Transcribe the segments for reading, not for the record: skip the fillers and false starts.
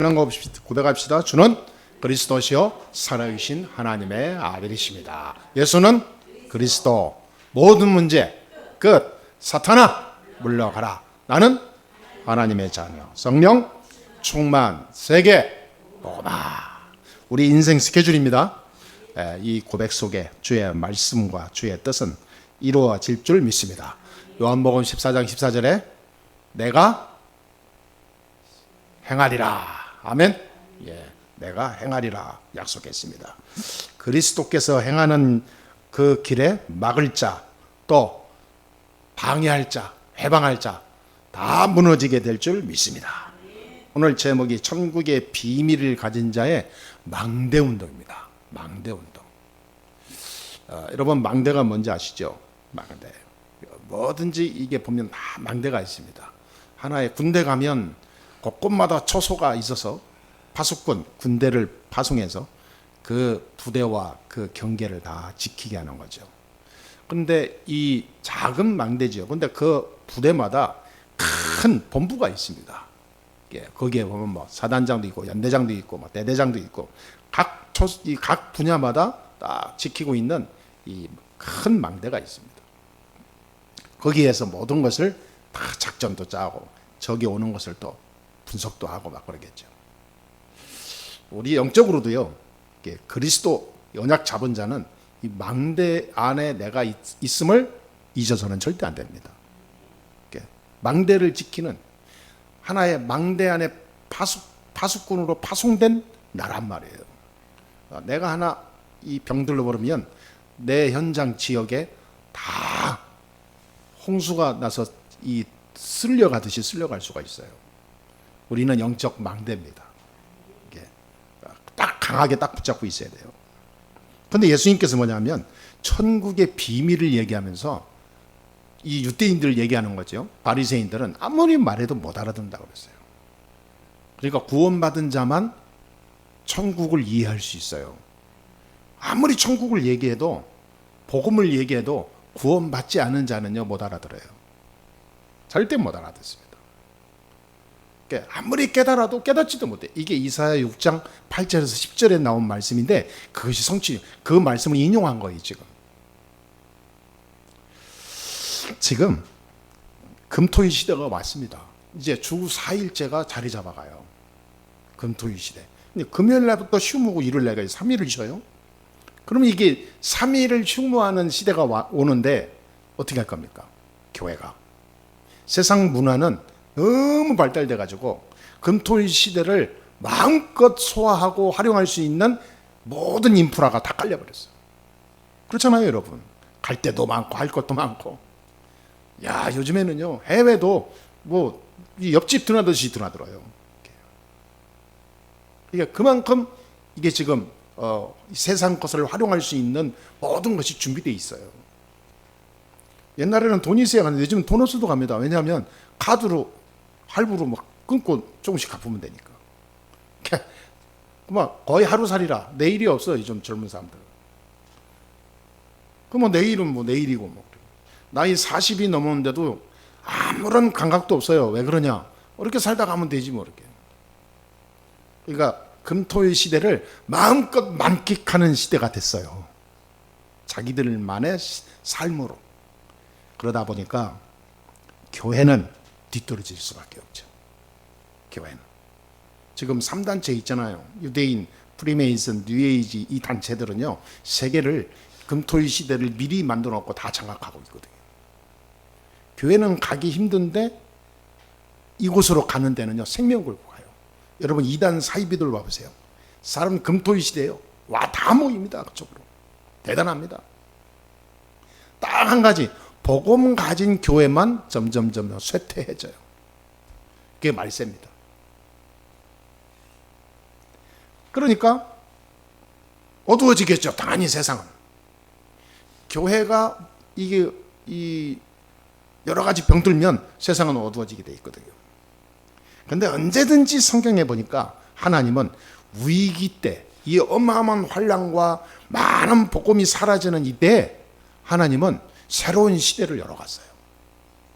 그런 거 없이 고백합시다. 주는 그리스도시요 살아계신 하나님의 아들이십니다. 예수는 그리스도. 모든 문제 끝. 사탄아 물러가라. 나는 하나님의 자녀. 성령 충만 세계 로마. 우리 인생 스케줄입니다. 이 고백 속에 주의 말씀과 주의 뜻은 이루어질 줄 믿습니다. 요한복음 14장 14절에 내가 행하리라. 아멘. 예, 내가 행하리라 약속했습니다. 그리스도께서 행하는 그 길에 막을 자, 또 방해할 자, 해방할 자 다 무너지게 될 줄 믿습니다. 오늘 제목이 천국의 비밀을 가진 자의 망대운동입니다. 망대운동. 여러분 망대가 뭔지 아시죠? 망대. 뭐든지 이게 보면 다 망대가 있습니다. 하나의 군대 가면 곳곳마다 초소가 있어서 파수꾼, 군대를 파송해서 그 부대와 그 경계를 다 지키게 하는 거죠. 그런데 이 작은 망대지요. 그런데 그 부대마다 큰 본부가 있습니다. 거기에 보면 뭐 사단장도 있고 연대장도 있고 뭐 대대장도 있고 각 분야마다 딱 지키고 있는 이 큰 망대가 있습니다. 거기에서 모든 것을 다 작전도 짜고 적이 오는 것을 또 분석도 하고 막 그러겠죠. 우리 영적으로도요. 그리스도 언약 잡은 자는 이 망대 안에 내가 있음을 잊어서는 절대 안 됩니다. 망대를 지키는 하나의 망대 안에 파수꾼으로 파송된 나란 말이에요. 내가 하나 이 병들로 버리면 내 현장 지역에 다 홍수가 나서 이 쓸려가듯이 쓸려갈 수가 있어요. 우리는 영적 망대입니다. 이게 딱 강하게 딱 붙잡고 있어야 돼요. 그런데 예수님께서 뭐냐면 천국의 비밀을 얘기하면서 이 유대인들 얘기하는 거죠. 바리새인들은 아무리 말해도 못 알아듣는다고 그랬어요. 그러니까 구원받은 자만 천국을 이해할 수 있어요. 아무리 천국을 얘기해도 복음을 얘기해도 구원받지 않은 자는요 못 알아들어요. 절대 못 알아듣습니다. 그러니까 아무리 깨달아도 깨닫지도 못해. 이게 이사야 6장 8절에서 10절에 나온 말씀인데 그것이 성취. 그 말씀을 인용한 거예요. 지금 금토일 시대가 왔습니다. 이제 주 4일째가 자리 잡아가요. 금토일 시대. 근데 금요일 날부터 휴무고 일요일 날가 3일을 쉬어요. 그러면 이게 3일을 휴무하는 시대가 오는데 어떻게 할 겁니까? 교회가. 세상 문화는 너무 발달돼 가지고 금토일 시대를 마음껏 소화하고 활용할 수 있는 모든 인프라가 다 깔려버렸어요. 그렇잖아요, 여러분. 갈 데도 많고 할 것도 많고. 야, 요즘에는요 해외도 뭐 옆집 드나듯이 드나들어요. 그러니까 그만큼 이게 지금 세상 것을 활용할 수 있는 모든 것이 준비되어 있어요. 옛날에는 돈이 있어야 가는데 요즘은 돈 없어도 갑니다. 왜냐하면 카드로 할부로 막 끊고 조금씩 갚으면 되니까. 막 거의 하루살이라 내일이 없어요. 요즘 젊은 사람들. 그럼 내일은 뭐 내일이고 뭐. 나이 40이 넘었는데도 아무런 감각도 없어요. 왜 그러냐? 이렇게 살다 가면 되지 뭐 이렇게. 그러니까 금토일 시대를 마음껏 만끽하는 시대가 됐어요. 자기들만의 삶으로. 그러다 보니까 교회는 뒤떨어질 수밖에 없죠. 교회는. 지금 3단체 있잖아요. 유대인, 프리메이슨, 뉴에이지 이 단체들은요. 세계를 금토일 시대를 미리 만들어 놓고 다 장악하고 있거든요. 교회는 가기 힘든데 이곳으로 가는 데는요 생명 걸고 가요. 여러분 이단 사이비들 와보세요. 사람 금토일 시대예요. 와 다 모입니다. 그쪽으로. 대단합니다. 딱 한 가지 복음 가진 교회만 점점 쇠퇴해져요. 그게 말세입니다. 그러니까 어두워지겠죠. 당연히 세상은. 교회가 이게 이 여러 가지 병들면 세상은 어두워지게 돼 있거든요. 그런데 언제든지 성경에 보니까 하나님은 위기 때, 이 어마어마한 환난과 많은 복음이 사라지는 이때에 하나님은 새로운 시대를 열어갔어요.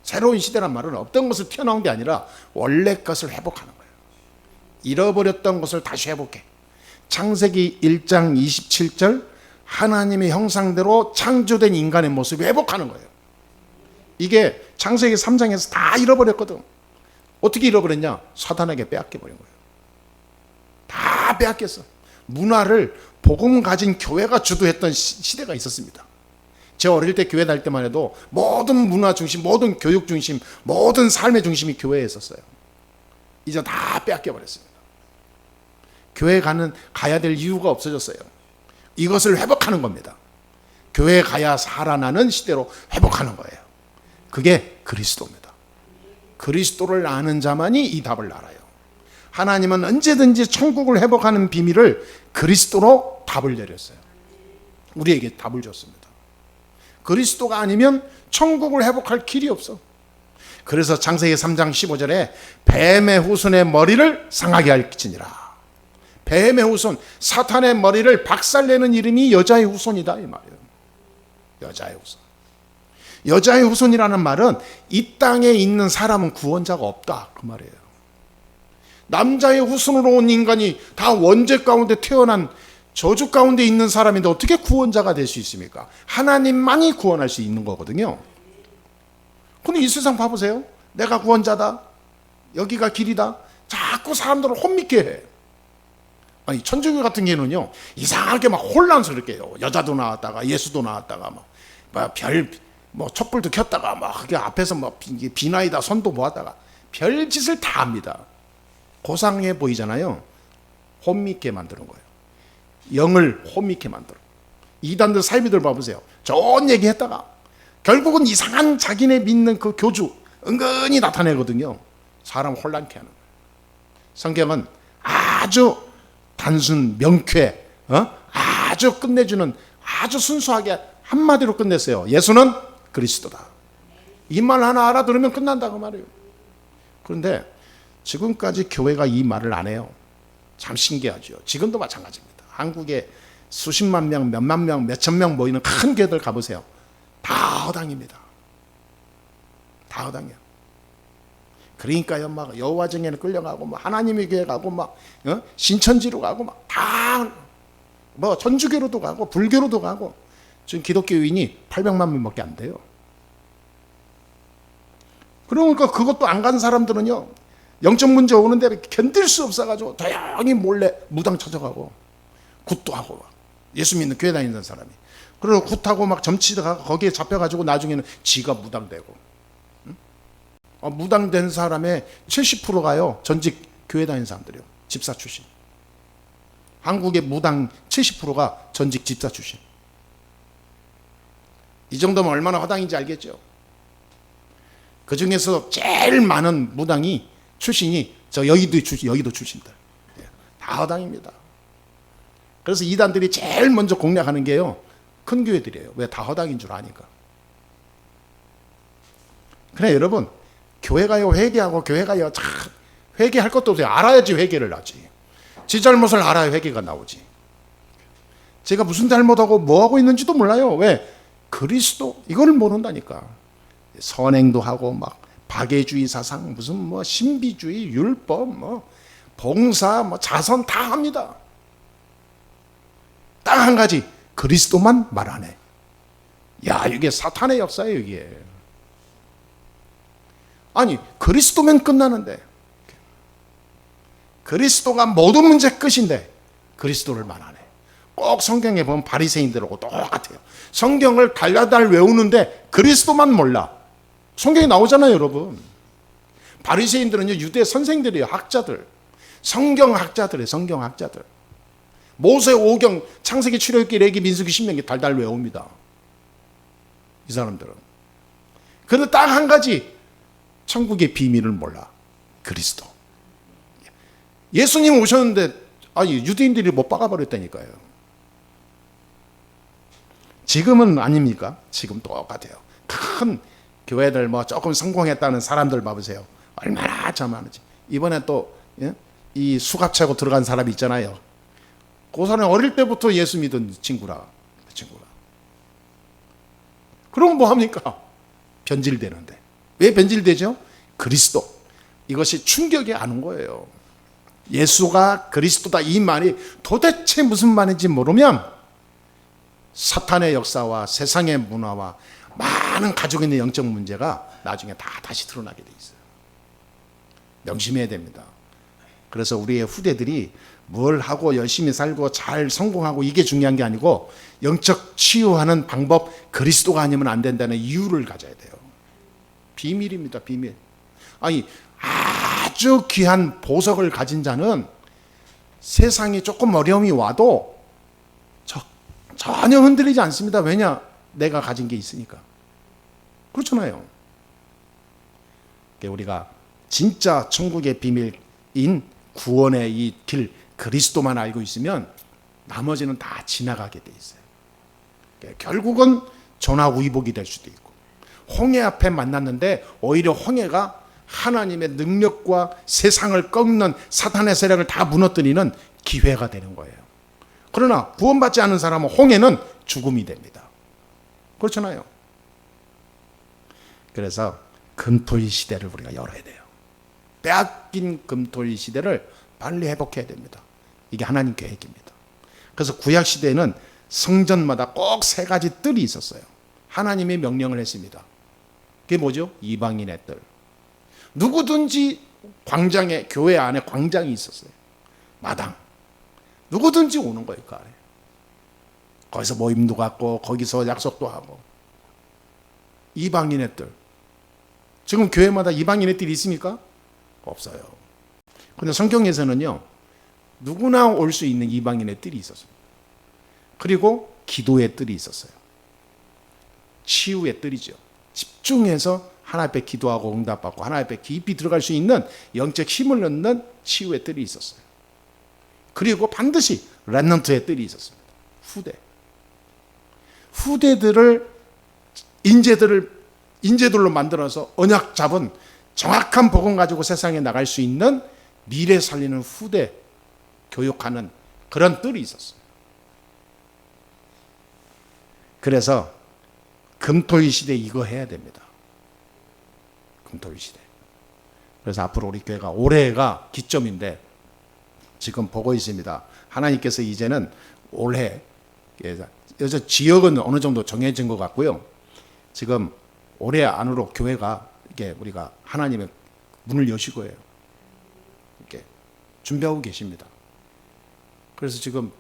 새로운 시대란 말은 어떤 것을 튀어나온 게 아니라 원래 것을 회복하는 거예요. 잃어버렸던 것을 다시 회복해. 창세기 1장 27절 하나님의 형상대로 창조된 인간의 모습을 회복하는 거예요. 이게 창세기 3장에서 다 잃어버렸거든. 어떻게 잃어버렸냐? 사탄에게 빼앗겨버린 거예요. 다 빼앗겼어. 문화를 복음 가진 교회가 주도했던 시대가 있었습니다. 제 어릴 때 교회 다닐 때만 해도 모든 문화 중심, 모든 교육 중심, 모든 삶의 중심이 교회에 있었어요. 이제 다 빼앗겨버렸습니다. 교회 가야 될 이유가 없어졌어요. 이것을 회복하는 겁니다. 교회 가야 살아나는 시대로 회복하는 거예요. 그게 그리스도입니다. 그리스도를 아는 자만이 이 답을 알아요. 하나님은 언제든지 천국을 회복하는 비밀을 그리스도로 답을 내렸어요. 우리에게 답을 줬습니다. 그리스도가 아니면 천국을 회복할 길이 없어. 그래서 창세기 3장 15절에 뱀의 후손의 머리를 상하게 할지니라. 뱀의 후손, 사탄의 머리를 박살내는 이름이 여자의 후손이다 이 말이에요. 여자의 후손. 여자의 후손이라는 말은 이 땅에 있는 사람은 구원자가 없다 그 말이에요. 남자의 후손으로 온 인간이 다 원죄 가운데 태어난 저주 가운데 있는 사람인데 어떻게 구원자가 될 수 있습니까? 하나님만이 구원할 수 있는 거거든요. 근데 이 세상 봐보세요. 내가 구원자다, 여기가 길이다, 자꾸 사람들을 혼미케 해. 아니 천주교 같은 경우는요 이상하게 막 혼란스럽게 해요. 여자도 나왔다가 예수도 나왔다가 뭐 촛불도 켰다가 막 그게 앞에서 뭐 비나이다 손도 모았다가 별 짓을 다 합니다. 고상해 보이잖아요. 혼미케 만드는 거예요. 영을 혼미케 만들어. 이단들 사이비들 봐보세요. 좋은 얘기 했다가 결국은 이상한 자기네 믿는 그 교주 은근히 나타내거든요. 사람 혼란케 하는 거예요. 성경은 아주 단순 명쾌, 아주 끝내주는, 아주 순수하게 한마디로 끝냈어요. 예수는 그리스도다. 이 말 하나 알아들으면 끝난다고 말이에요. 그런데 지금까지 교회가 이 말을 안 해요. 참 신기하죠. 지금도 마찬가지입니다. 한국에 수십만 명, 몇만 명, 몇천 명 모이는 큰 교회들 가보세요. 다 허당입니다. 다 허당이에요. 그러니까요, 막 여호와 증인에 끌려가고, 막 하나님의 교회 가고, 막 신천지로 가고, 막 다 뭐 천주교로도 가고, 불교로도 가고. 지금 기독교인이 800만 명밖에 안 돼요. 그러니까 그것도 안 간 사람들은요, 영적 문제 오는데 견딜 수 없어가지고 조용히 몰래 무당 찾아가고, 굿도 하고, 막 예수 믿는 교회 다니는 사람이. 그리고 굿하고 막 점치다가 거기에 잡혀가지고 나중에는 지가 무당되고. 무당된 사람의 70%가요 전직 교회 다니는 사람들이요. 집사 출신. 한국의 무당 70%가 전직 집사 출신. 이 정도면 얼마나 허당인지 알겠죠. 그 중에서 제일 많은 무당이 출신이 저 여의도 출신들. 다 허당입니다. 그래서 이단들이 제일 먼저 공략하는 게요 큰 교회들이에요. 왜? 다 허당인 줄 아니까. 그래 여러분, 교회가요 회개하고, 교회가요 회개할 것도 없어요. 알아야지 회개를 하지. 지 잘못을 알아야 회개가 나오지. 제가 무슨 잘못하고 뭐하고 있는지도 몰라요. 왜? 그리스도 이걸 모른다니까. 선행도 하고 막 박애주의 사상, 무슨 뭐 신비주의, 율법, 뭐 봉사, 뭐 자선 다 합니다. 딱 한 가지, 그리스도만 말 안 해. 야, 이게 사탄의 역사예요, 이게. 아니, 그리스도면 끝나는데, 그리스도가 모든 문제 끝인데 그리스도를 말 안 해. 꼭 성경에 보면 바리새인들하고 똑같아요. 성경을 달달달 외우는데 그리스도만 몰라. 성경에 나오잖아요, 여러분. 바리새인들은요 유대 선생들이에요. 학자들, 성경학자들이에요. 성경학자들. 모세 오경, 창세기, 출애굽기, 레위기, 민수기, 신명기 달달 외웁니다. 이 사람들은. 그런데 딱 한 가지, 천국의 비밀을 몰라. 그리스도. 예수님 오셨는데 유대인들이 못 박아버렸다니까요. 지금은 아닙니까? 지금 똑같아요. 큰 교회들 뭐 조금 성공했다는 사람들 봐보세요. 얼마나 많은지. 이번에 또 이 수갑차고 들어간 사람이 있잖아요. 그 사람이 어릴 때부터 예수 믿은 친구라. 그 친구가. 그럼 뭐 합니까? 변질되는데. 왜 변질되죠? 그리스도. 이것이 충격이 안 온 거예요. 예수가 그리스도다 이 말이 도대체 무슨 말인지 모르면 사탄의 역사와 세상의 문화와 많은 가지고 있는 영적 문제가 나중에 다 다시 드러나게 돼 있어요. 명심해야 됩니다. 그래서 우리의 후대들이 뭘 하고 열심히 살고 잘 성공하고 이게 중요한 게 아니고 영적 치유하는 방법, 그리스도가 아니면 안 된다는 이유를 가져야 돼요. 비밀입니다. 비밀. 아니 아주 귀한 보석을 가진 자는 세상이 조금 어려움이 와도 전혀 흔들리지 않습니다. 왜냐? 내가 가진 게 있으니까. 그렇잖아요. 우리가 진짜 천국의 비밀인 구원의 이 길 그리스도만 알고 있으면 나머지는 다 지나가게 돼 있어요. 결국은 전화위복이 될 수도 있고, 홍해 앞에 만났는데 오히려 홍해가 하나님의 능력과 세상을 꺾는 사탄의 세력을 다 무너뜨리는 기회가 되는 거예요. 그러나 구원받지 않은 사람은 홍해는 죽음이 됩니다. 그렇잖아요. 그래서 금토일 시대를 우리가 열어야 돼요. 빼앗긴 금토일 시대를 빨리 회복해야 됩니다. 이게 하나님 계획입니다. 그래서 구약 시대에는 성전마다 꼭 세 가지 뜰이 있었어요. 하나님이 명령을 했습니다. 그게 뭐죠? 이방인의 뜰. 누구든지 광장에, 교회 안에 광장이 있었어요. 마당. 누구든지 오는 거예요, 그 안에. 거기서 모임도 갖고 거기서 약속도 하고. 이방인의 뜰. 지금 교회마다 이방인의 뜰이 있습니까? 없어요. 그런데 성경에서는요, 누구나 올 수 있는 이방인의 뜰이 있었어요. 그리고 기도의 뜰이 있었어요. 치유의 뜰이죠. 집중해서 하나님 앞에 기도하고 응답받고 하나님 앞에 깊이 들어갈 수 있는 영적 힘을 넣는 치유의 뜰이 있었어요. 그리고 반드시 렘넌트의 뜰이 있었습니다. 후대들을 인재들로 만들어서 언약 잡은 정확한 복음 가지고 세상에 나갈 수 있는 미래 살리는 후대 교육하는 그런 뜰이 있었어요. 그래서 금토일 시대 이거 해야 됩니다. 금토일 시대. 그래서 앞으로 우리 교회가 올해가 기점인데 지금 보고 있습니다. 하나님께서 이제는 올해 여자 지역은 어느 정도 정해진 것 같고요. 지금 올해 안으로 교회가 이게 우리가 하나님의 문을 여시고 해요. 이렇게 준비하고 계십니다. 그래서 지금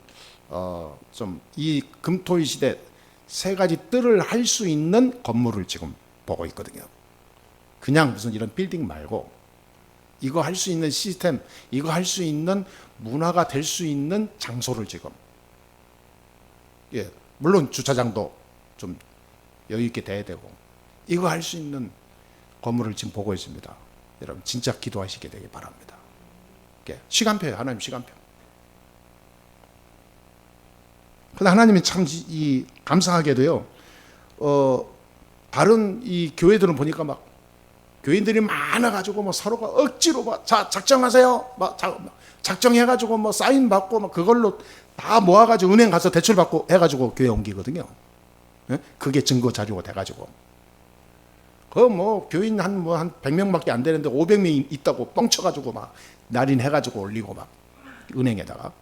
좀 이 금토일 시대 세 가지 뜰을 할 수 있는 건물을 지금 보고 있거든요. 그냥 무슨 이런 빌딩 말고 이거 할 수 있는 시스템, 이거 할 수 있는 문화가 될 수 있는 장소를 지금, 물론 주차장도 좀 여유 있게 돼야 되고 이거 할 수 있는 건물을 지금 보고 있습니다. 여러분 진짜 기도하시게 되길 바랍니다. 시간표예요. 하나님 시간표. 근데 하나님이 참 감사하게도요, 다른 이 교회들은 보니까 막 교인들이 많아가지고 뭐 서로가 억지로 막 작정하세요, 작정해가지고 뭐 사인 받고 막 그걸로 다 모아가지고 은행 가서 대출 받고 해가지고 교회 옮기거든요. 그게 증거 자료가 돼가지고 뭐 교인 한 100명밖에 안 되는데 500명이 있다고 뻥쳐가지고 막 날인해가지고 올리고 막 은행에다가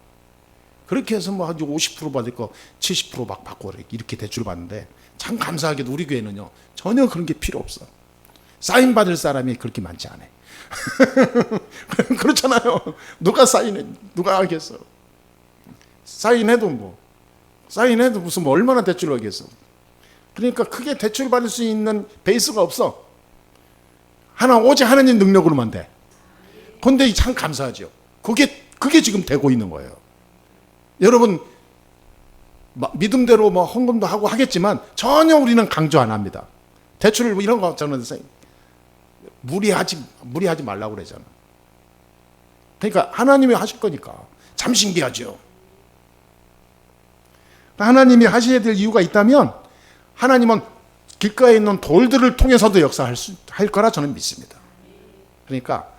그렇게 해서 뭐 한 50% 받을 거 70% 막 받고 이렇게 대출 받는데 참 감사하게도 우리 교회는요 전혀 그런 게 필요 없어. 사인 받을 사람이 그렇게 많지 않아. 그렇잖아요. 누가 사인해? 누가 하겠어? 사인해도 무슨 뭐 얼마나 대출을 하겠어? 그러니까 크게 대출 받을 수 있는 베이스가 없어. 오직 하나님 능력으로만 돼. 그런데 참 감사하죠. 그게 지금 되고 있는 거예요. 여러분 믿음대로 뭐 헌금도 하고 하겠지만 전혀 우리는 강조 안 합니다. 대출 뭐 이런 거 저는 무리하지 말라고 그러잖아. 그러니까 하나님이 하실 거니까 참 신기하죠. 하나님이 하셔야 될 이유가 있다면 하나님은 길가에 있는 돌들을 통해서도 역사할 거라 저는 믿습니다. 그러니까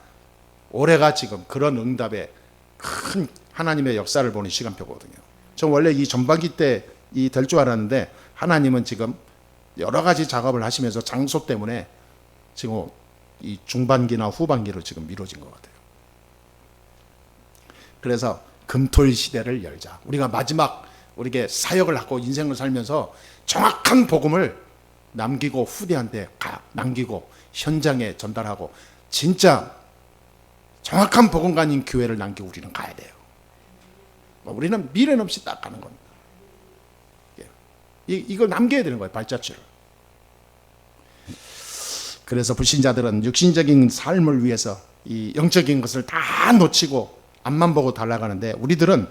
올해가 지금 그런 응답의 큰 하나님의 역사를 보는 시간표거든요. 저 원래 이 전반기 때 될 줄 알았는데 하나님은 지금 여러 가지 작업을 하시면서 장소 때문에 지금 이 중반기나 후반기로 지금 미뤄진 것 같아요. 그래서 금토일 시대를 열자. 우리가 마지막 우리에게 사역을 하고 인생을 살면서 정확한 복음을 남기고 후대한테 남기고 현장에 전달하고 진짜 정확한 복음가인 교회를 남기고 우리는 가야 돼요. 우리는 미련 없이 딱 가는 겁니다. 이걸 남겨야 되는 거예요, 발자취를. 그래서 불신자들은 육신적인 삶을 위해서 이 영적인 것을 다 놓치고 앞만 보고 달라가는데, 우리들은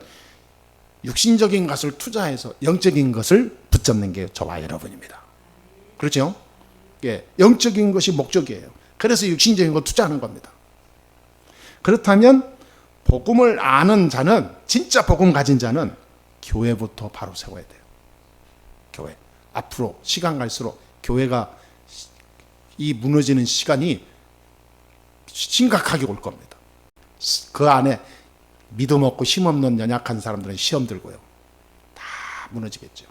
육신적인 것을 투자해서 영적인 것을 붙잡는 게 저와 여러분입니다. 그렇죠? 예, 영적인 것이 목적이에요. 그래서 육신적인 걸 투자하는 겁니다. 그렇다면 복음을 아는 자는, 진짜 복음 가진 자는 교회부터 바로 세워야 돼요. 교회. 앞으로 시간 갈수록 교회가 이 무너지는 시간이 심각하게 올 겁니다. 그 안에 믿음 없고 힘 없는 연약한 사람들은 시험 들고요. 다 무너지겠죠.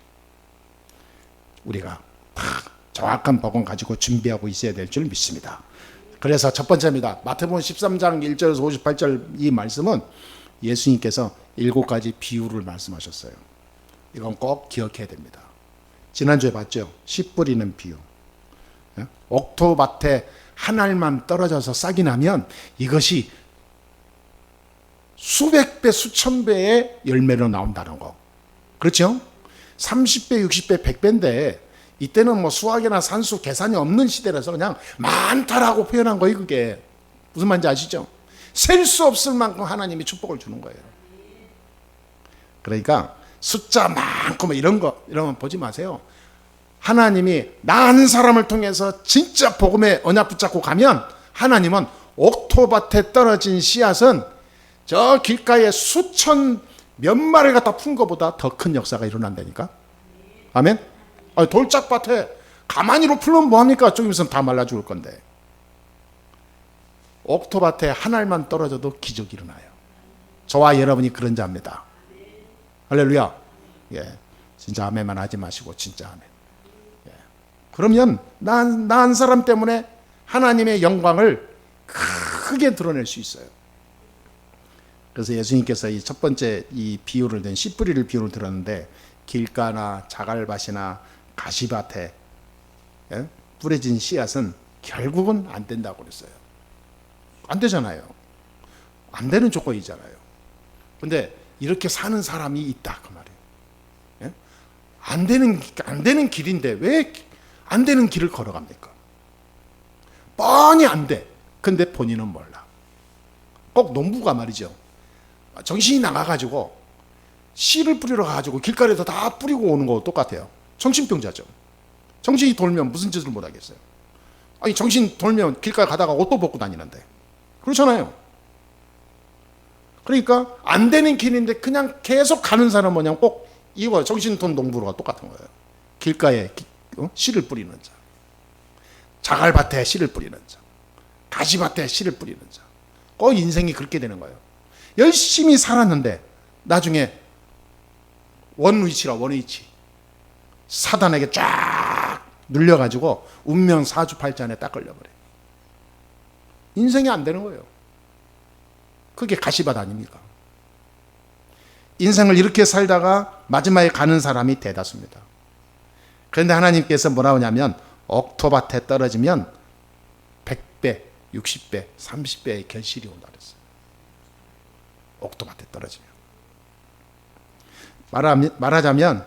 우리가 다 정확한 복음 가지고 준비하고 있어야 될 줄 믿습니다. 그래서 첫 번째입니다. 마태복음 13장 1절에서 58절 이 말씀은 예수님께서 7가지 비유를 말씀하셨어요. 이건 꼭 기억해야 됩니다. 지난주에 봤죠? 씨 뿌리는 비유. 옥토밭에 한 알만 떨어져서 싹이 나면 이것이 수백 배, 수천 배의 열매로 나온다는 거. 그렇죠? 30배, 60배, 100배인데 이때는 뭐 수학이나 산수 계산이 없는 시대라서 그냥 많다라고 표현한 거예요. 그게 무슨 말인지 아시죠? 셀 수 없을 만큼 하나님이 축복을 주는 거예요. 그러니까 숫자 많고 뭐 이런 거 보지 마세요. 하나님이 나 한 사람을 통해서 진짜 복음에 언약 붙잡고 가면 하나님은 옥토밭에 떨어진 씨앗은 저 길가에 수천 몇 마리 갖다 푼 것보다 더 큰 역사가 일어난다니까. 아멘. 돌짝밭에 가만히로 풀면 뭐합니까? 조금 있으면 다 말라 죽을 건데. 옥토밭에 한 알만 떨어져도 기적이 일어나요. 저와 여러분이 그런 자입니다. 할렐루야. 예, 진짜 아멘만 하지 마시고 진짜 아멘. 예. 그러면 나 한 사람 때문에 하나님의 영광을 크게 드러낼 수 있어요. 그래서 예수님께서 이 첫 번째 이 비유를 든 씨 뿌리를 비유를 들었는데, 길가나 자갈밭이나 가시밭에 뿌려진 씨앗은 결국은 안 된다고 그랬어요. 안 되잖아요. 안 되는 조건이잖아요. 근데 이렇게 사는 사람이 있다 그 말이에요. 안 되는 길인데 왜 안 되는 길을 걸어갑니까? 뻔히 안 돼. 근데 본인은 몰라. 꼭 농부가 말이죠. 정신이 나가가지고 씨를 뿌리러 가가지고 길가에서 다 뿌리고 오는 거 똑같아요. 정신병자죠. 정신이 돌면 무슨 짓을 못 하겠어요. 아니 정신 돌면 길가에 가다가 옷도 벗고 다니는데. 그렇잖아요. 그러니까 안 되는 길인데 그냥 계속 가는 사람 뭐냐면 꼭 이거 정신돈 농부가 똑같은 거예요. 길가에 씨를 뿌리는 자, 자갈밭에 씨를 뿌리는 자, 가시밭에 씨를 뿌리는 자. 꼭 인생이 그렇게 되는 거예요. 열심히 살았는데 나중에 원위치 사단에게 쫙 눌려가지고 운명 사주팔자에 딱 걸려버려요. 인생이 안 되는 거예요. 그게 가시밭 아닙니까? 인생을 이렇게 살다가 마지막에 가는 사람이 대다수입니다. 그런데 하나님께서 뭐라고 하냐면 옥토밭에 떨어지면 100배, 60배, 30배의 결실이 온다 그랬어요. 옥토밭에 떨어지면. 말하자면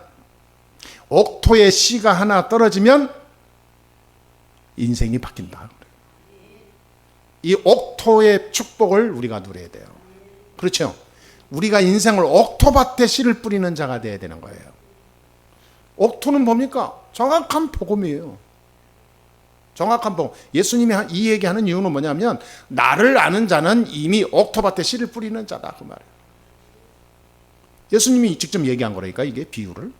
옥토에 씨가 하나 떨어지면 인생이 바뀐다. 이 옥토의 축복을 우리가 누려야 돼요. 그렇죠? 우리가 인생을 옥토밭에 씨를 뿌리는 자가 되어야 되는 거예요. 옥토는 뭡니까? 정확한 복음이에요. 정확한 복음. 예수님이 이 얘기하는 이유는 뭐냐면 나를 아는 자는 이미 옥토밭에 씨를 뿌리는 자다 그 말이에요. 예수님이 직접 얘기한 거라니까 이게 비유를.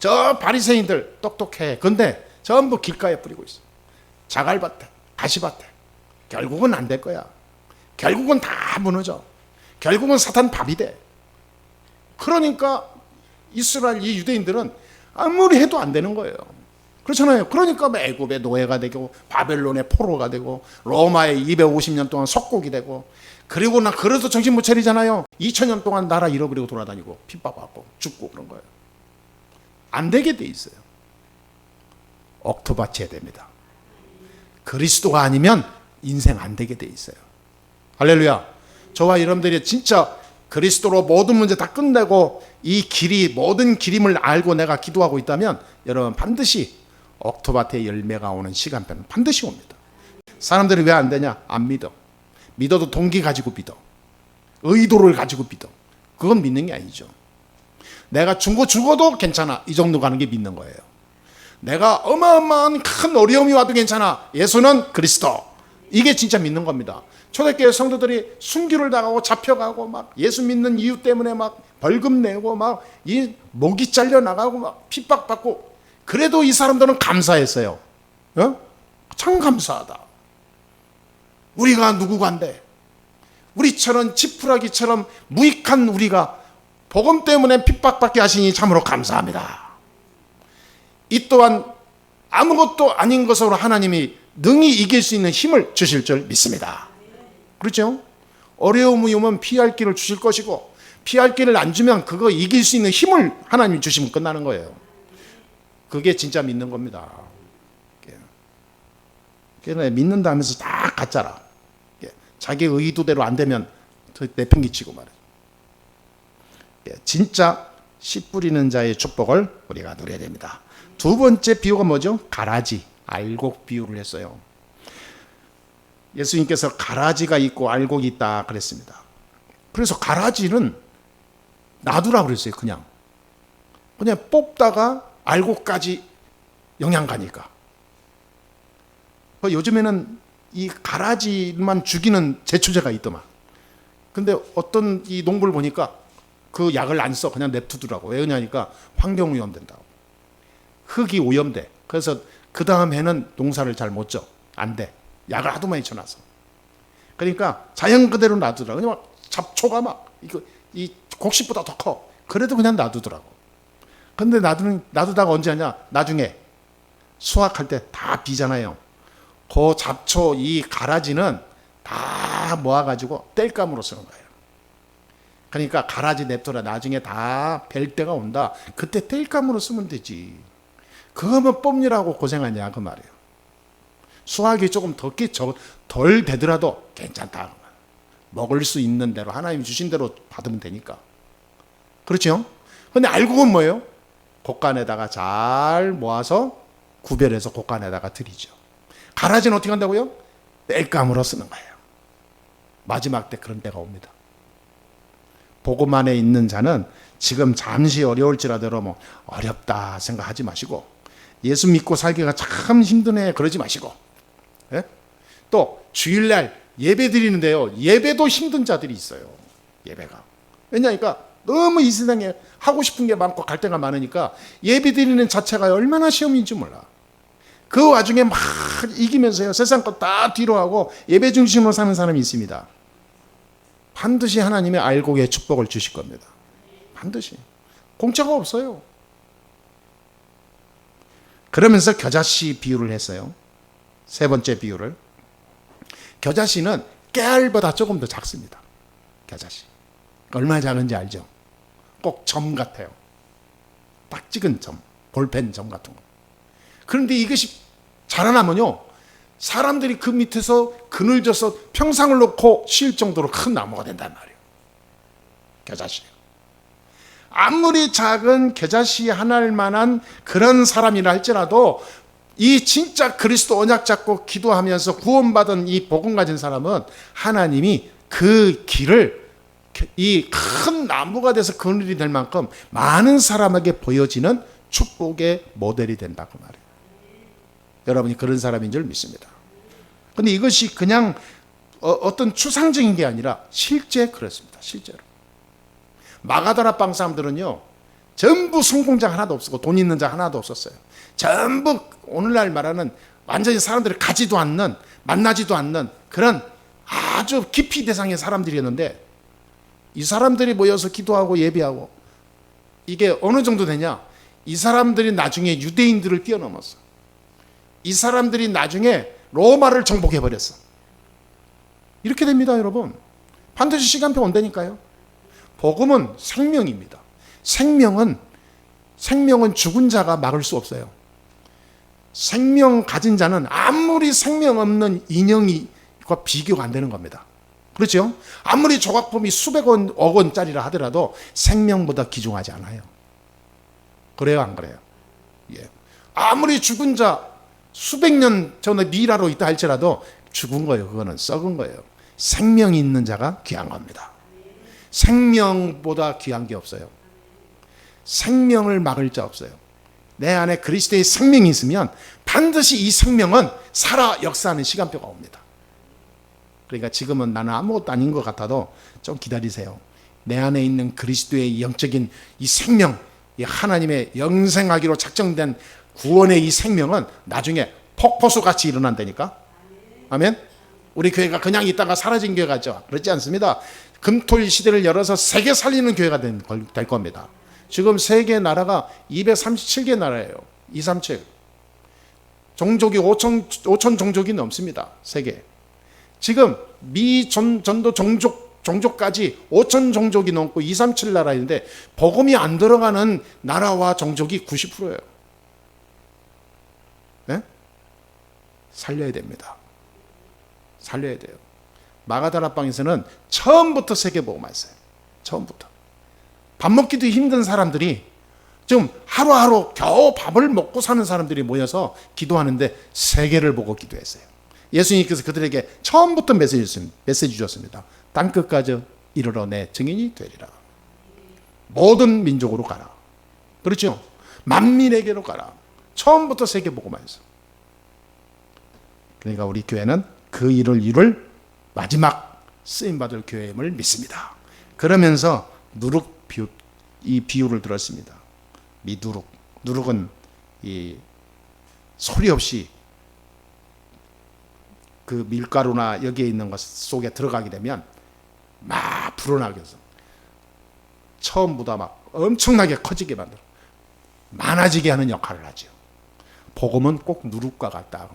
저 바리새인들 똑똑해. 근데 전부 길가에 뿌리고 있어. 자갈밭에, 가시밭에. 결국은 안 될 거야. 결국은 다 무너져. 결국은 사탄 밥이 돼. 그러니까 이스라엘 이 유대인들은 아무리 해도 안 되는 거예요. 그렇잖아요. 그러니까 애굽의 노예가 되고 바벨론의 포로가 되고 로마의 250년 동안 속국이 되고 그리고 나 그래도 정신 못 차리잖아요. 2000년 동안 나라 잃어버리고 돌아다니고 핍박받고 죽고 그런 거예요. 안 되게 돼 있어요. 억토밭해야 됩니다. 그리스도가 아니면 인생 안 되게 돼 있어요. 할렐루야. 저와 여러분들이 진짜 그리스도로 모든 문제 다 끝내고 이 길이 모든 길임을 알고 내가 기도하고 있다면 여러분 반드시 억토밭의 열매가 오는 시간표는 반드시 옵니다. 사람들이 왜 안 되냐? 안 믿어. 믿어도 동기 가지고 믿어. 의도를 가지고 믿어. 그건 믿는 게 아니죠. 내가 죽어도 괜찮아. 이 정도 가는 게 믿는 거예요. 내가 어마어마한 큰 어려움이 와도 괜찮아. 예수는 그리스도. 이게 진짜 믿는 겁니다. 초대교회 성도들이 순교를 당하고 잡혀가고 막 예수 믿는 이유 때문에 막 벌금 내고 막 이 목이 잘려 나가고 막 핍박받고 그래도 이 사람들은 감사했어요. 참 감사하다. 우리가 누구간데 우리처럼 지푸라기처럼 무익한 우리가 복음 때문에 핍박받게 하시니 참으로 감사합니다. 이 또한 아무것도 아닌 것으로 하나님이 능히 이길 수 있는 힘을 주실 줄 믿습니다. 그렇죠? 어려움이 오면 피할 길을 주실 것이고 피할 길을 안 주면 그거 이길 수 있는 힘을 하나님이 주시면 끝나는 거예요. 그게 진짜 믿는 겁니다. 그래 믿는다 하면서 다 가짜라. 자기 의도대로 안 되면 내팽개치고 말이에요. 진짜 씨 뿌리는 자의 축복을 우리가 누려야 됩니다. 두 번째 비유가 뭐죠? 가라지, 알곡 비유를 했어요. 예수님께서 가라지가 있고 알곡이 있다 그랬습니다. 그래서 가라지는 놔두라 그랬어요. 그냥 뽑다가 알곡까지 영양 가니까. 요즘에는 이 가라지만 죽이는 제초제가 있더만. 근데 어떤 이 농부를 보니까 그 약을 안 써. 그냥 냅두더라고. 왜 그러냐니까 환경 오염 된다고. 흙이 오염돼. 그래서 그 다음 해는 농사를 잘 못 져. 안 돼. 약을 하도 많이 쳐놔서. 그러니까 자연 그대로 놔두더라고. 그냥 잡초가 막 이 곡식보다 더 커. 그래도 그냥 놔두더라고. 근데 놔두다가 언제 하냐? 나중에 수확할 때 다 비잖아요. 그 잡초 이 가라지는 다 모아가지고 땔감으로 쓰는 거예요. 그러니까 가라지 냅둬라. 나중에 다 벨 때가 온다. 그때 땔감으로 쓰면 되지. 그거만 뽑느라고 고생하냐 그 말이에요. 수확이 조금 덜 되더라도 괜찮다. 먹을 수 있는 대로 하나님 주신 대로 받으면 되니까. 그렇죠? 근데 알곡은 뭐예요? 곡간에다가 잘 모아서 구별해서 곡간에다가 드리죠. 가라지는 어떻게 한다고요? 땔감으로 쓰는 거예요. 마지막 때 그런 때가 옵니다. 복음 안에 있는 자는 지금 잠시 어려울지라도 뭐 어렵다 생각하지 마시고 예수 믿고 살기가 참 힘드네 그러지 마시고 또 주일날 예배 드리는데요. 예배도 힘든 자들이 있어요. 예배가. 왜냐니까 너무 이 세상에 하고 싶은 게 많고 갈 데가 많으니까 예배 드리는 자체가 얼마나 시험인지 몰라. 그 와중에 막 이기면서요. 세상 것 다 뒤로 하고 예배 중심으로 사는 사람이 있습니다. 반드시 하나님의 알곡의 축복을 주실 겁니다. 반드시. 공짜가 없어요. 그러면서 겨자씨 비유를 했어요. 세 번째 비유를. 겨자씨는 깨알보다 조금 더 작습니다. 겨자씨. 얼마나 작은지 알죠? 꼭 점 같아요. 딱 찍은 점. 볼펜 점 같은 거. 그런데 이것이 자라나면요. 사람들이 그 밑에서 그늘 져서 평상을 놓고 쉴 정도로 큰 나무가 된단 말이에요. 겨자씨. 아무리 작은 겨자씨 하나만한 그런 사람이라 할지라도 이 진짜 그리스도 언약 잡고 기도하면서 구원받은 이 복음 가진 사람은 하나님이 그 길을 이 큰 나무가 돼서 그늘이 될 만큼 많은 사람에게 보여지는 축복의 모델이 된다고 말해요. 여러분이 그런 사람인 줄 믿습니다. 그런데 이것이 그냥 어떤 추상적인 게 아니라 실제 그렇습니다. 실제로. 마가다라 빵 사람들은요. 전부 성공자 하나도 없었고 돈 있는 자 하나도 없었어요. 전부 오늘날 말하는 완전히 사람들을 가지도 않는 만나지도 않는 그런 아주 깊이 대상의 사람들이었는데 이 사람들이 모여서 기도하고 예배하고 이게 어느 정도 되냐? 이 사람들이 나중에 유대인들을 뛰어넘었어. 이 사람들이 나중에 로마를 정복해버렸어. 이렇게 됩니다, 여러분. 반드시 시간표 온다니까요. 복음은 생명입니다. 생명은 죽은 자가 막을 수 없어요. 생명 가진 자는 아무리 생명 없는 인형과 비교가 안 되는 겁니다. 그렇죠? 아무리 조각품이 수백 억 원짜리라 하더라도 생명보다 귀중하지 않아요. 그래요, 안 그래요? 예. 아무리 죽은 자 수백 년 전에 미라로 있다 할지라도 죽은 거예요. 그거는 썩은 거예요. 생명이 있는 자가 귀한 겁니다. 생명보다 귀한 게 없어요. 생명을 막을 자 없어요. 내 안에 그리스도의 생명이 있으면 반드시 이 생명은 살아 역사하는 시간표가 옵니다. 그러니까 지금은 나는 아무것도 아닌 것 같아도 좀 기다리세요. 내 안에 있는 그리스도의 영적인 이 생명, 이 하나님의 영생하기로 작정된 구원의 이 생명은 나중에 폭포수 같이 일어난다니까. 아멘. 우리 교회가 그냥 있다가 사라진 교회 같죠? 그렇지 않습니다. 금토일 시대를 열어서 세계 살리는 교회가 될 겁니다. 지금 세계 나라가 237개 나라예요. 237. 종족이 5천 종족이 넘습니다. 세계. 지금 미 전도 종족까지 5천 종족이 넘고 237 나라인데 복음이 안 들어가는 나라와 종족이 90%예요. 네? 살려야 됩니다. 살려야 돼요. 마가다락방에서는 처음부터 세계복음만 했어요. 처음부터. 밥 먹기도 힘든 사람들이 지금 하루하루 겨우 밥을 먹고 사는 사람들이 모여서 기도하는데 세계를 보고 기도했어요. 예수님께서 그들에게 처음부터 메시지 주셨습니다. 땅끝까지 이르러 내 증인이 되리라. 모든 민족으로 가라. 그렇죠? 만민에게로 가라. 처음부터 세계복음만 했어요. 그러니까 우리 교회는 그 일을 이룰 마지막 쓰임받을 교회임을 믿습니다. 그러면서 누룩 이 비유를 들었습니다. 미누룩. 누룩은 이 소리 없이 그 밀가루나 여기에 있는 것 속에 들어가게 되면 막 불어나게 해서 처음보다 막 엄청나게 커지게 만들어 많아지게 하는 역할을 하죠. 복음은 꼭 누룩과 같다.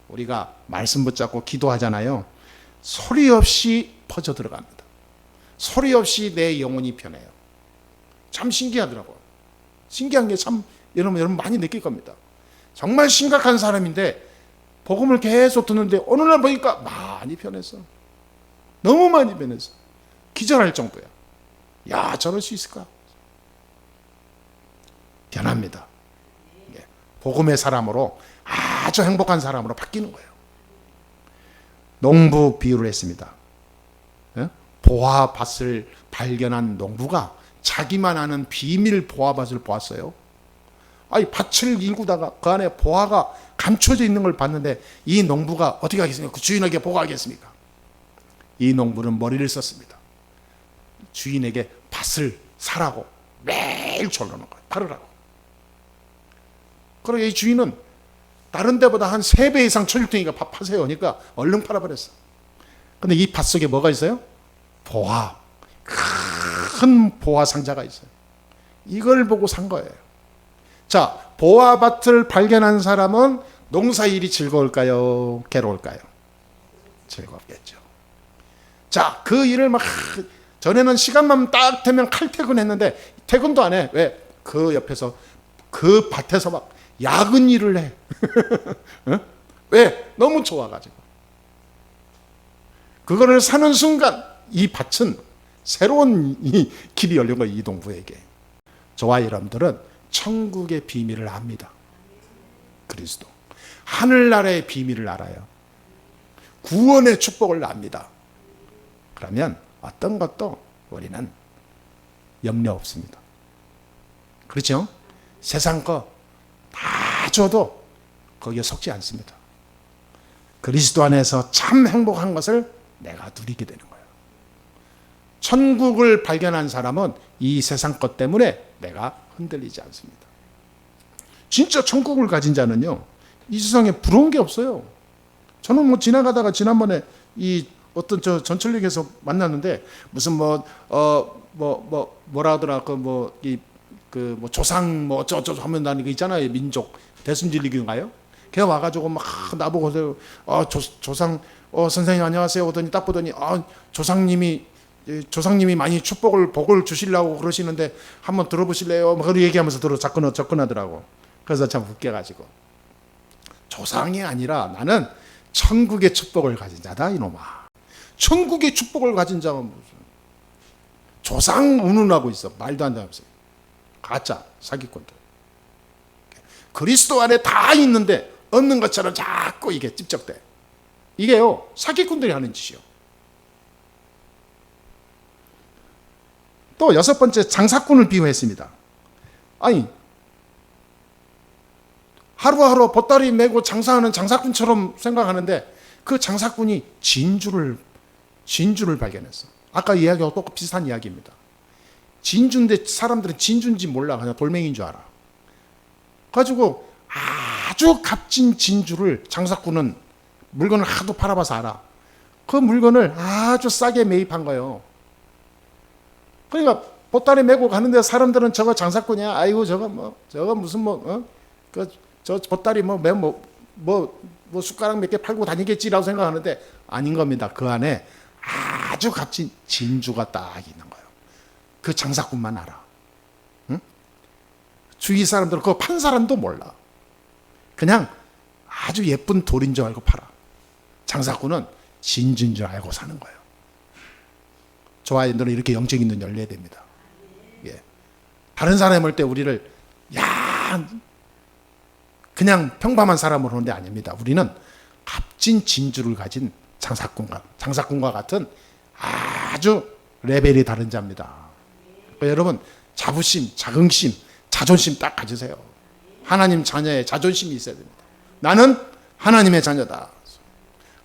우리가 말씀 붙잡고 기도하잖아요. 소리 없이 퍼져 들어갑니다. 소리 없이 내 영혼이 변해요. 참 신기하더라고요. 신기한 게 참 여러분 많이 느낄 겁니다. 정말 심각한 사람인데 복음을 계속 듣는데 어느 날 보니까 많이 변했어. 너무 많이 변했어. 기절할 정도야. 야, 저럴 수 있을까? 변합니다. 복음의 사람으로 아주 행복한 사람으로 바뀌는 거예요. 농부 비유를 했습니다. 보화밭을 발견한 농부가 자기만 아는 비밀 보화밭을 보았어요. 아니, 밭을 일구다가 그 안에 보화가 감춰져 있는 걸 봤는데 이 농부가 어떻게 하겠습니까? 그 주인에게 보고하겠습니까? 이 농부는 머리를 썼습니다. 주인에게 밭을 사라고 매일 졸르는 거예요. 팔으라고. 그러고 이 주인은 다른 데보다 한 3배 이상 초일등이가 밥 파세요. 그러니까 얼른 팔아버렸어. 근데 이 밭 속에 뭐가 있어요? 보화. 큰 보화 상자가 있어요. 이걸 보고 산 거예요. 자, 보화밭을 발견한 사람은 농사일이 즐거울까요? 괴로울까요? 즐겁겠죠. 자, 그 일을 막 전에는 시간만 딱 되면 칼퇴근했는데 퇴근도 안 해. 왜? 그 옆에서 그 밭에서 막 야근 일을 해. 왜? 너무 좋아가지고. 그거를 사는 순간 이 밭은 새로운 이 길이 열린 거예요. 이 농부에게. 저와 여러분들은 천국의 비밀을 압니다. 그리스도. 하늘나라의 비밀을 알아요. 구원의 축복을 압니다. 그러면 어떤 것도 우리는 염려 없습니다. 그렇죠? 세상 거 다 줘도 거기에 속지 않습니다. 그리스도 안에서 참 행복한 것을 내가 누리게 되는 거예요. 천국을 발견한 사람은 이 세상 것 때문에 내가 흔들리지 않습니다. 진짜 천국을 가진 자는요, 이 세상에 부러운 게 없어요. 저는 뭐 지나가다가 지난번에 이 어떤 저 전철역에서 만났는데 무슨 뭐라 하더라 뭐 조상 뭐 어쩌고저쩌고 하면 나는 거 있잖아요. 민족 대순진리교인가요? 걔 와가지고 막 나보고 조상 선생님 안녕하세요 오더니 딱 보더니 조상님이 많이 복을 주시려고 그러시는데 한번 들어보실래요? 뭐 그런 얘기하면서 접근하더라고. 그래서 참 웃겨가지고, 조상이 아니라 나는 천국의 축복을 가진 자다 이놈아. 천국의 축복을 가진 자가 무슨 조상 운운하고 있어. 말도 안 되면서 가짜 사기꾼들. 그리스도 안에 다 있는데 없는 것처럼 자꾸 이게 찝적대. 이게요 사기꾼들이 하는 짓이요. 또 여섯 번째, 장사꾼을 비유했습니다. 아니, 하루하루 보따리 메고 장사하는 장사꾼처럼 생각하는데 그 장사꾼이 진주를 발견했어. 아까 이야기하고 똑같이 비슷한 이야기입니다. 진주인데 사람들은 진주인지 몰라. 그냥 돌멩이인 줄 알아. 가지고 아주 값진 진주를 장사꾼은 물건을 하도 팔아봐서 알아. 그 물건을 아주 싸게 매입한 거예요. 그러니까 보따리 메고 가는데 사람들은 저거 장사꾼이야. 아이고 저거 무슨 저 보따리 숟가락 몇 개 팔고 다니겠지라고 생각하는데 아닌 겁니다. 그 안에 아주 값진 진주가 딱 있는 거예요. 그 장사꾼만 알아. 응? 주위 사람들은 그거 판 사람도 몰라. 그냥 아주 예쁜 돌인 줄 알고 팔아. 장사꾼은 진주인 줄 알고 사는 거예요. 좋아요. 너는 이렇게 영적인 눈 열려야 됩니다. 예. 다른 사람이 볼 때 우리를 그냥 평범한 사람으로 보는 게 아닙니다. 우리는 값진 진주를 가진 장사꾼과 같은 아주 레벨이 다른 자입니다. 그러니까 여러분 자부심, 자긍심, 자존심 딱 가지세요. 하나님 자녀의 자존심이 있어야 됩니다. 나는 하나님의 자녀다.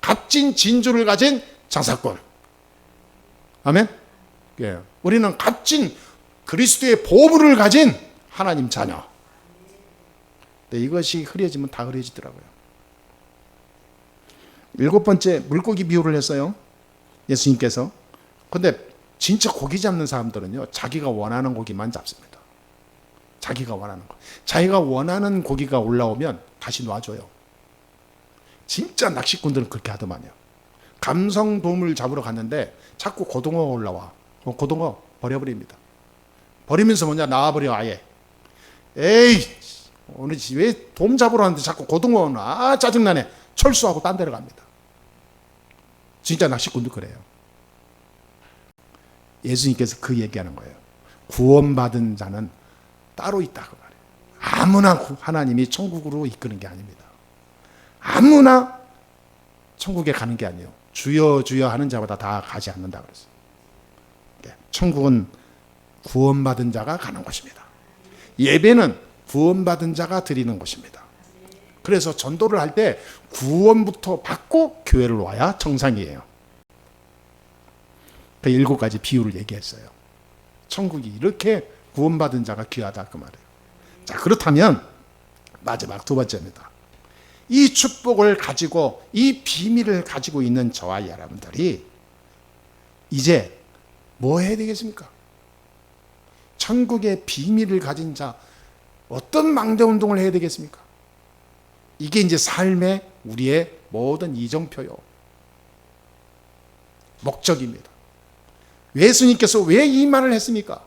값진 진주를 가진 장사꾼. 아멘? 예. 우리는 값진 그리스도의 보물을 가진 하나님 자녀. 근데 이것이 흐려지면 다 흐려지더라고요. 일곱 번째, 물고기 비유를 했어요. 예수님께서. 근데 진짜 고기 잡는 사람들은요, 자기가 원하는 고기만 잡습니다. 자기가 원하는 고기가 올라오면 다시 놔줘요. 진짜 낚시꾼들은 그렇게 하더만요. 감성돔을 잡으러 갔는데 자꾸 고등어가 올라와. 고등어 버려버립니다. 버리면서 나와버려 아예. 에이, 오늘 왜 돔 잡으러 왔는데 자꾸 고등어 오나. 짜증나네. 철수하고 딴 데로 갑니다. 진짜 낚시꾼도 그래요. 예수님께서 그 얘기하는 거예요. 구원받은 자는 따로 있다고 말해요. 아무나 하나님이 천국으로 이끄는 게 아닙니다. 아무나 천국에 가는 게 아니에요. 주여 주여 하는 자마다 다 가지 않는다 그랬어요. 천국은 구원받은 자가 가는 곳입니다. 예배는 구원받은 자가 드리는 곳입니다. 그래서 전도를 할 때 구원부터 받고 교회를 와야 정상이에요. 그 7가지 비유를 얘기했어요. 천국이 이렇게 구원받은 자가 귀하다 그 말이에요. 자, 그렇다면 마지막 두 번째입니다. 이 축복을 가지고 이 비밀을 가지고 있는 저와 여러분들이 이제 뭐 해야 되겠습니까? 천국의 비밀을 가진 자 어떤 망대운동을 해야 되겠습니까? 이게 이제 삶의 우리의 모든 이정표요. 목적입니다. 예수님께서 왜 이 말을 했습니까?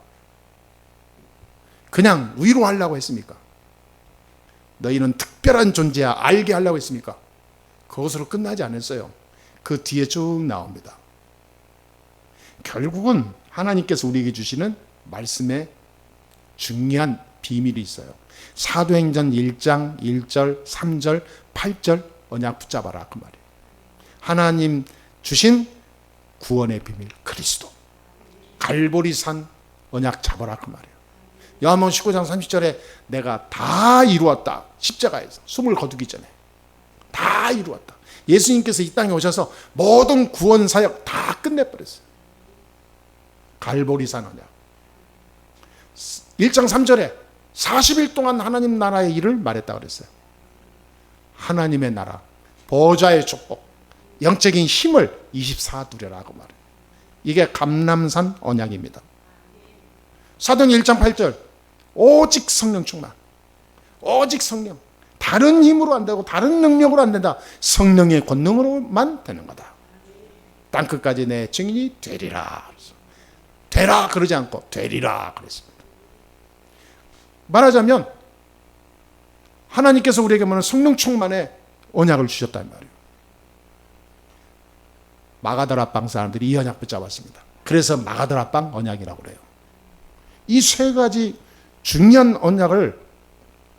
그냥 위로하려고 했습니까? 너희는 특별한 존재야 알게 하려고 했습니까? 그것으로 끝나지 않았어요. 그 뒤에 쭉 나옵니다. 결국은 하나님께서 우리에게 주시는 말씀에 중요한 비밀이 있어요. 사도행전 1장 1절 3절 8절 언약 붙잡아라 그 말이에요. 하나님 주신 구원의 비밀 그리스도 갈보리산 언약 잡아라 그 말이에요. 요한복음 19장 30절에 내가 다 이루었다. 십자가에서 숨을 거두기 전에 다 이루었다. 예수님께서 이 땅에 오셔서 모든 구원 사역 다 끝내버렸어요. 갈보리산 언약 1장 3절에 40일 동안 하나님 나라의 일을 말했다고 그랬어요. 하나님의 나라, 보좌의 축복, 영적인 힘을 24 누려라고 말해요. 이게 감람산 언약입니다. 사도행 1장 8절 오직 성령 충만, 오직 성령, 다른 힘으로 안 되고 다른 능력으로 안 된다. 성령의 권능으로만 되는 거다. 땅끝까지 내 증인이 되리라. 되라 그러지 않고 되리라 그랬습니다. 말하자면 하나님께서 우리에게 말하는 성령 충만의 언약을 주셨단 말이에요. 마가다라 빵 사람들이 이 언약 붙잡았습니다. 그래서 마가다라 빵 언약이라고 그래요. 이 세 가지 중요한 언약을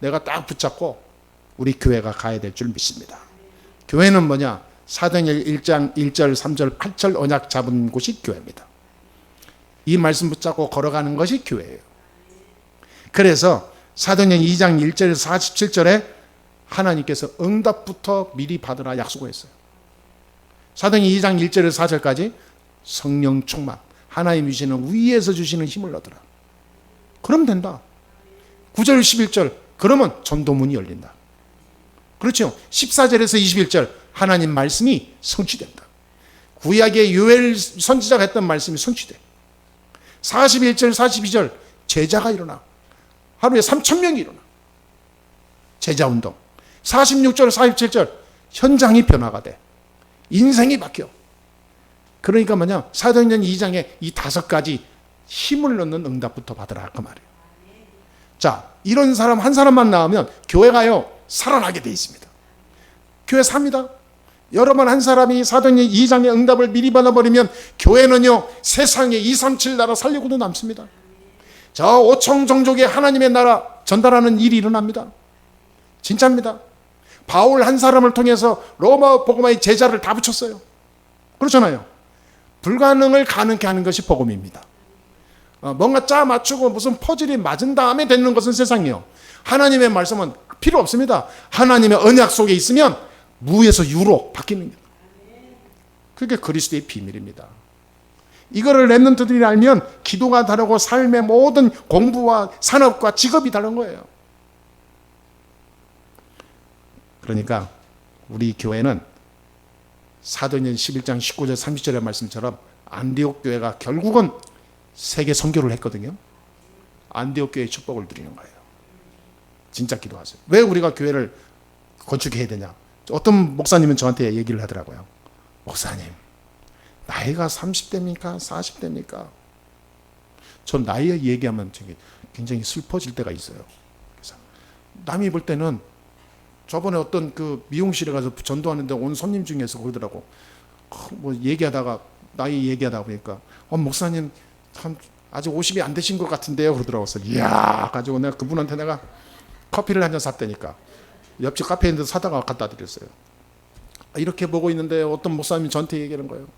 내가 딱 붙잡고 우리 교회가 가야 될 줄 믿습니다. 교회는 뭐냐? 사도행전 1장 1절 3절 8절 언약 잡은 곳이 교회입니다. 이 말씀 붙잡고 걸어가는 것이 교회예요. 그래서 사도행전 2장 1절에서 47절에 하나님께서 응답부터 미리 받으라 약속을 했어요. 사도행전 2장 1절에서 4절까지 성령 충만, 하나님 주시는 위에서 주시는 힘을 얻으라. 그럼 된다. 9절 11절 그러면 전도문이 열린다. 그렇죠. 14절에서 21절 하나님 말씀이 성취된다. 구약의 요엘 선지자가 했던 말씀이 성취돼. 41절 42절 제자가 일어나. 하루에 3,000명이 일어나. 제자운동. 46절 47절 현장이 변화가 돼. 인생이 바뀌어. 그러니까 뭐냐? 사도행전 2장에 이 5가지 힘을 넣는 응답부터 받으라 그 말이에요. 자, 이런 사람 한 사람만 나오면 교회가요 살아나게 돼 있습니다. 교회 삽니다. 여러분 한 사람이 사도행전 2장의 응답을 미리 받아버리면 교회는요 세상에 237 나라 살리고도 남습니다. 저 5천 종족의 하나님의 나라 전달하는 일이 일어납니다. 진짜입니다. 바울 한 사람을 통해서 로마 복음화의 제자를 다 붙였어요. 그렇잖아요. 불가능을 가능케 하는 것이 복음입니다. 뭔가 짜 맞추고 무슨 퍼즐이 맞은 다음에 되는 것은 세상이에요. 하나님의 말씀은 필요 없습니다. 하나님의 언약 속에 있으면 무에서 유로 바뀌는 거예요. 그게 그리스도의 비밀입니다. 이거를 랩런트들이 알면 기도가 다르고 삶의 모든 공부와 산업과 직업이 다른 거예요. 그러니까 우리 교회는 사도행전 11장 19절 30절의 말씀처럼 안디옥 교회가 결국은 세계 선교를 했거든요. 안디옥 교회의 축복을 드리는 거예요. 진짜 기도하세요. 왜 우리가 교회를 건축해야 되냐? 어떤 목사님은 저한테 얘기를 하더라고요. 목사님, 나이가 30대입니까? 40대입니까? 전 나이 얘기하면 굉장히 슬퍼질 때가 있어요. 그래서 남이 볼 때는 저번에 어떤 그 미용실에 가서 전도하는데 온 손님 중에서 그러더라고. 뭐 얘기하다가 나이 얘기하다 보니까 목사님 참 아직 50이 안 되신 것 같은데요. 그러더라고요. 이야 가지고 내가 그분한테 내가 커피를 한 잔 샀다니까. 옆집 카페에 있는데 사다가 갖다 드렸어요. 이렇게 보고 있는데 어떤 목사님이 저한테 얘기하는 거예요.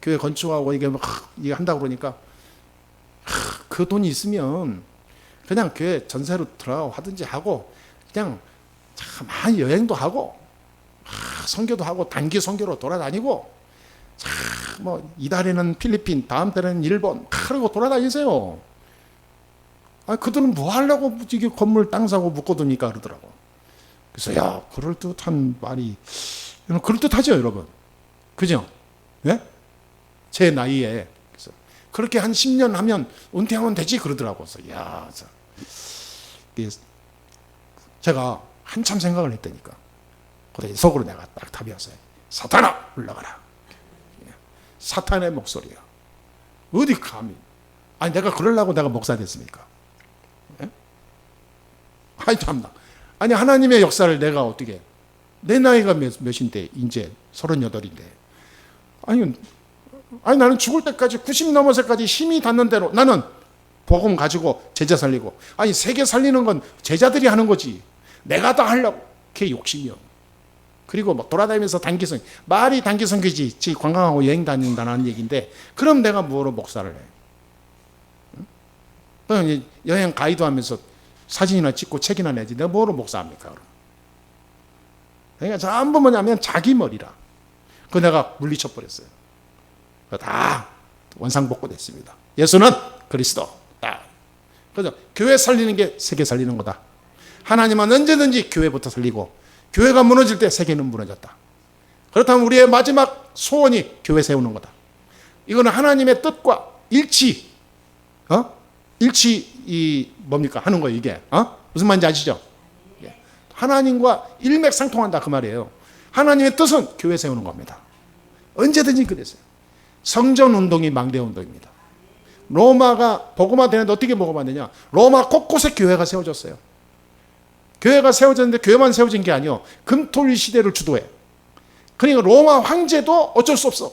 교회 건축하고 이게 이게 한다고 그러니까 그 돈이 있으면 그냥 교회 전세로 들어가고 하든지 하고 그냥 참 많이 여행도 하고 선교도 하고 단기 선교로 돌아다니고 뭐 이달에는 필리핀 다음 달에는 일본 그러고 돌아다니세요. 그들은 뭐 하려고 이게 건물 땅 사고 묶어두니까 그러더라고. 그래서 야 그럴듯한 말이 그럴듯하죠 여러분. 그죠? 예? 제 나이에 그래서 그렇게 한 10년 하면 은퇴하면 되지 그러더라고. 그래서 야 제가 한참 생각을 했다니까. 그때 속으로 내가 딱 답이 왔어요. 사탄아 올라가라. 사탄의 목소리야. 어디 감히? 아니 내가 그러려고 내가 목사 됐습니까? 예? 아니 참나. 아니 하나님의 역사를 내가 어떻게? 내 나이가 몇인데 이제 38인데. 아니 나는 죽을 때까지 90 넘어서까지 힘이 닿는 대로 나는 복음 가지고 제자 살리고. 아니 세계 살리는 건 제자들이 하는 거지. 내가 다 하려고. 그게 욕심이요. 그리고 막 돌아다니면서 단기성 말이 단기성교지 지 관광하고 여행 다닌다는 얘기인데 그럼 내가 뭐로 목사를 해? 응? 여행 가이드 하면서 사진이나 찍고 책이나 내지 내가 뭐로 목사합니까? 그러니까 전부 뭐냐면 자기 머리라. 그거 내가 물리쳐버렸어요. 다 원상복구 됐습니다. 예수는 그리스도. 그래서 교회 살리는 게 세계 살리는 거다. 하나님은 언제든지 교회부터 살리고 교회가 무너질 때 세계는 무너졌다. 그렇다면 우리의 마지막 소원이 교회 세우는 거다. 이거는 하나님의 뜻과 일치, 일치 뭡니까 하는 거예요 이게. 무슨 말인지 아시죠? 하나님과 일맥상통한다 그 말이에요. 하나님의 뜻은 교회 세우는 겁니다. 언제든지 그랬어요. 성전운동이 망대운동입니다. 로마가 복음화되는데 어떻게 복음화되냐? 로마 곳곳에 교회가 세워졌어요. 교회가 세워졌는데 교회만 세워진 게 아니요, 금토일 시대를 주도해. 그러니까 로마 황제도 어쩔 수 없어.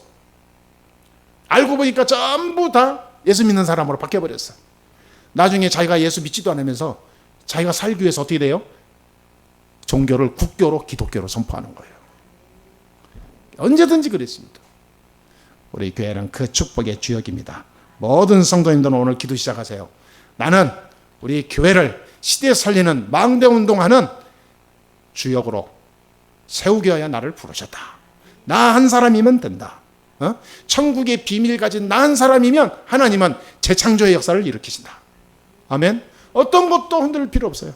알고 보니까 전부 다 예수 믿는 사람으로 바뀌어버렸어. 나중에 자기가 예수 믿지도 않으면서 자기가 살기 위해서 어떻게 돼요? 종교를 국교로 기독교로 선포하는 거예요. 언제든지 그랬습니다. 우리 교회는 그 축복의 주역입니다. 모든 성도님들은 오늘 기도 시작하세요. 나는 우리 교회를 시대 살리는 망대운동하는 주역으로 세우기 위하여 나를 부르셨다. 나 한 사람이면 된다. 천국의 비밀 가진 나 한 사람이면 하나님은 재창조의 역사를 일으키신다. 아멘. 어떤 것도 흔들 필요 없어요.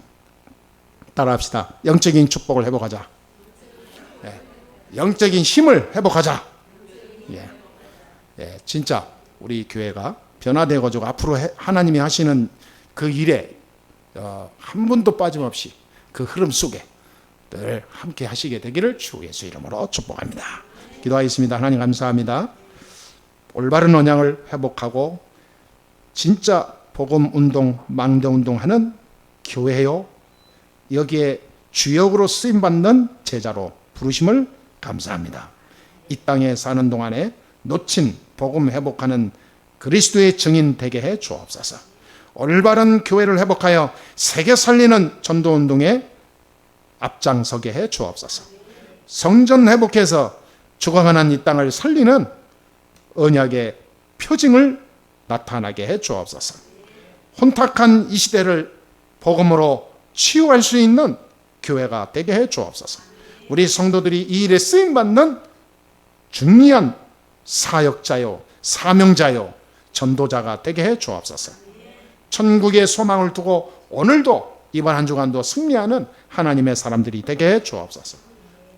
따라합시다. 영적인 축복을 회복하자. 영적인 힘을 회복하자. 진짜 우리 교회가 변화되어가지고 앞으로 하나님이 하시는 그 일에 한 분도 빠짐없이 그 흐름 속에 늘 함께 하시게 되기를 주 예수 이름으로 축복합니다. 기도하겠습니다. 하나님 감사합니다. 올바른 언약을 회복하고 진짜 복음운동, 망대운동하는 교회요, 여기에 주역으로 쓰임받는 제자로 부르심을 감사합니다. 이 땅에 사는 동안에 놓친 복음 회복하는 그리스도의 증인 되게 해 주옵소서. 올바른 교회를 회복하여 세계 살리는 전도운동에 앞장서게 해 주옵소서. 성전 회복해서 죽어가는 이 땅을 살리는 언약의 표징을 나타나게 해 주옵소서. 혼탁한 이 시대를 복음으로 치유할 수 있는 교회가 되게 해 주옵소서. 우리 성도들이 이 일에 쓰임받는 중요한 사역자요, 사명자요, 전도자가 되게 해 주옵소서. 천국의 소망을 두고 오늘도 이번 한 주간도 승리하는 하나님의 사람들이 되게 해 주옵소서.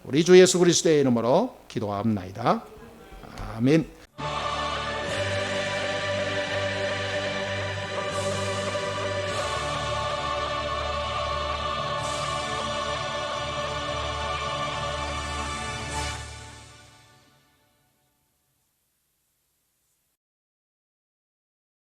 우리 주 예수 그리스도의 이름으로 기도합나이다. 아멘.